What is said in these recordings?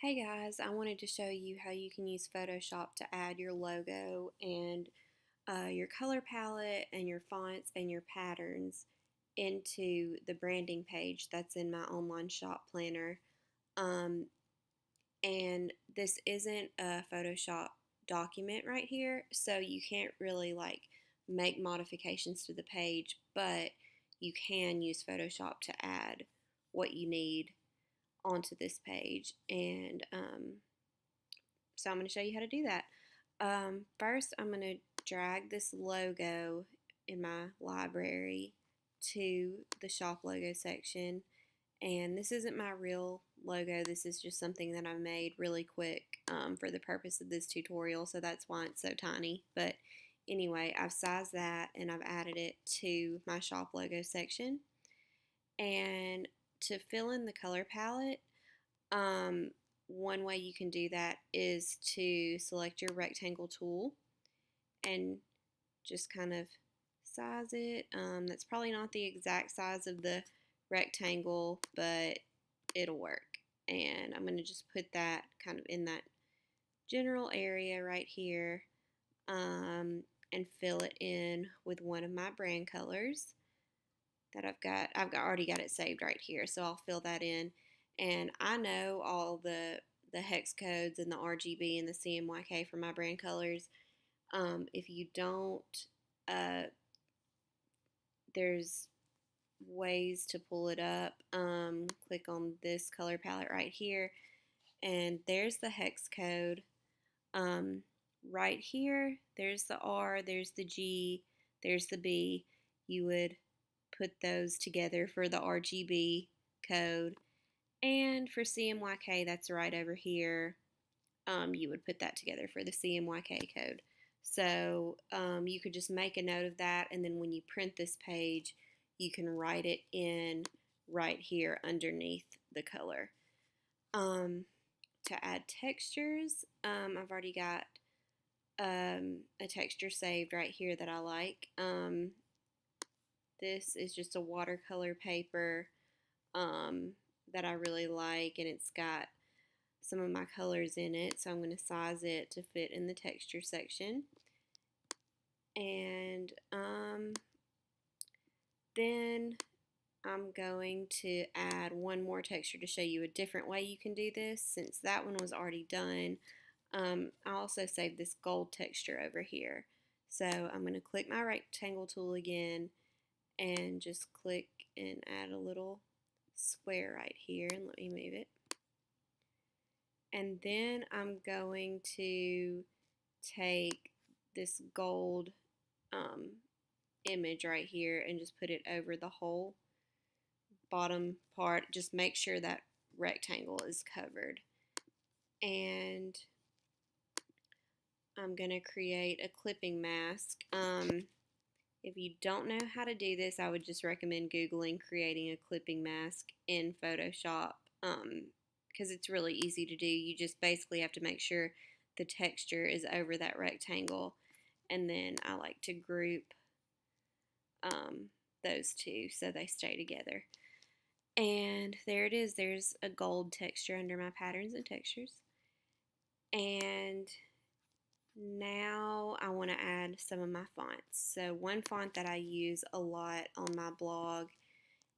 Hey guys, I wanted to show you how you can use Photoshop to add your logo and your color palette and your fonts and your patterns into the branding page that's in my online shop planner. Um, and this isn't a Photoshop document right here, so you can't really make modifications to the page, but you can use Photoshop to add what you need onto this page. And so I'm going to show you how to do that. First, I'm going to drag this logo in my library to the shop logo section. And this isn't my real logo. This is just something that I made really quick for the purpose of this tutorial. So that's why it's so tiny. But anyway, I've sized that and I've added it to my shop logo section. And to fill in the color palette, one way you can do that is to select your rectangle tool and just kind of size it. That's probably not the exact size of the rectangle, but it'll work. And I'm going to just put that kind of in that general area right here, and fill it in with one of my brand colors that I've got. Already got it saved right here, so I'll fill that in. And I know all the hex codes and the RGB and the CMYK for my brand colors. If you don't, uh, there's ways to pull it up. Click on this color palette right here, and there's the hex code. Right here, there's the R, there's the G, there's the B. You would put those together for the RGB code. And for CMYK, that's right over here. You would put that together for the CMYK code. So you could just make a note of that, and then when you print this page, you can write it in right here underneath the color. To add textures, I've already got a texture saved right here that I like. This is just a watercolor paper that I really like, and it's got some of my colors in it, so I'm going to size it to fit in the texture section. And then I'm going to add one more texture to show you a different way you can do this, since that one was already done. I also saved this gold texture over here. So I'm going to click my rectangle tool again and just click and add a little square right here, and let me move it. And then I'm going to take this gold image right here and just put it over the whole bottom part. Just make sure that rectangle is covered. And I'm going to create a clipping mask. If you don't know how to do this, I would just recommend Googling creating a clipping mask in Photoshop, because it's really easy to do. You just basically have to make sure the texture is over that rectangle, and then I like to group those two so they stay together. And there it is. There's a gold texture under my patterns and textures. And now I want to add some of my fonts. So one font that I use a lot on my blog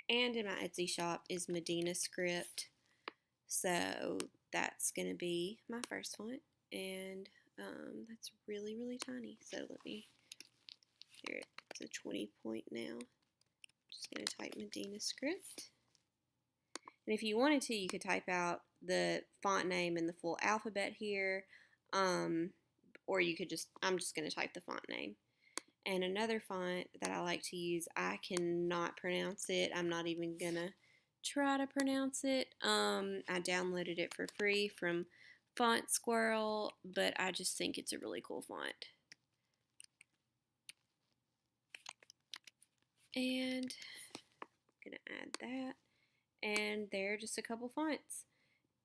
and in my Etsy shop is Medina Script. So that's going to be my first font, and that's really, really tiny. So there, it's a 20 point now. Just going to type Medina Script. And if you wanted to, you could type out the font name and the full alphabet here, or you could I'm just going to type the font name. And another font that I like to use, I cannot pronounce it. I'm not even going to try to pronounce it. I downloaded it for free from Font Squirrel, but I just think it's a really cool font. And I'm going to add that. And there are just a couple fonts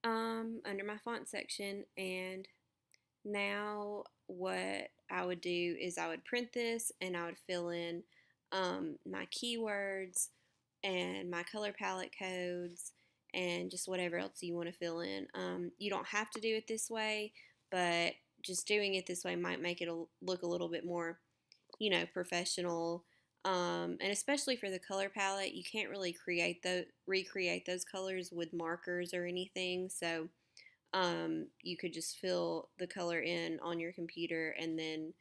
under my font section. And now what I would do is I would print this and I would fill in my keywords and my color palette codes and just whatever else you want to fill in. You don't have to do it this way, but just doing it this way might make it look a little bit more, professional. And especially for the color palette, you can't really recreate those colors with markers or anything. So you could just fill the color in on your computer and then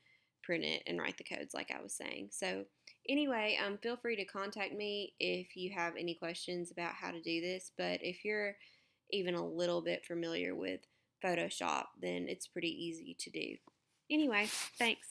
print it and write the codes like I was saying. So anyway, feel free to contact me if you have any questions about how to do this. But if you're even a little bit familiar with Photoshop, then it's pretty easy to do. Anyway, thanks.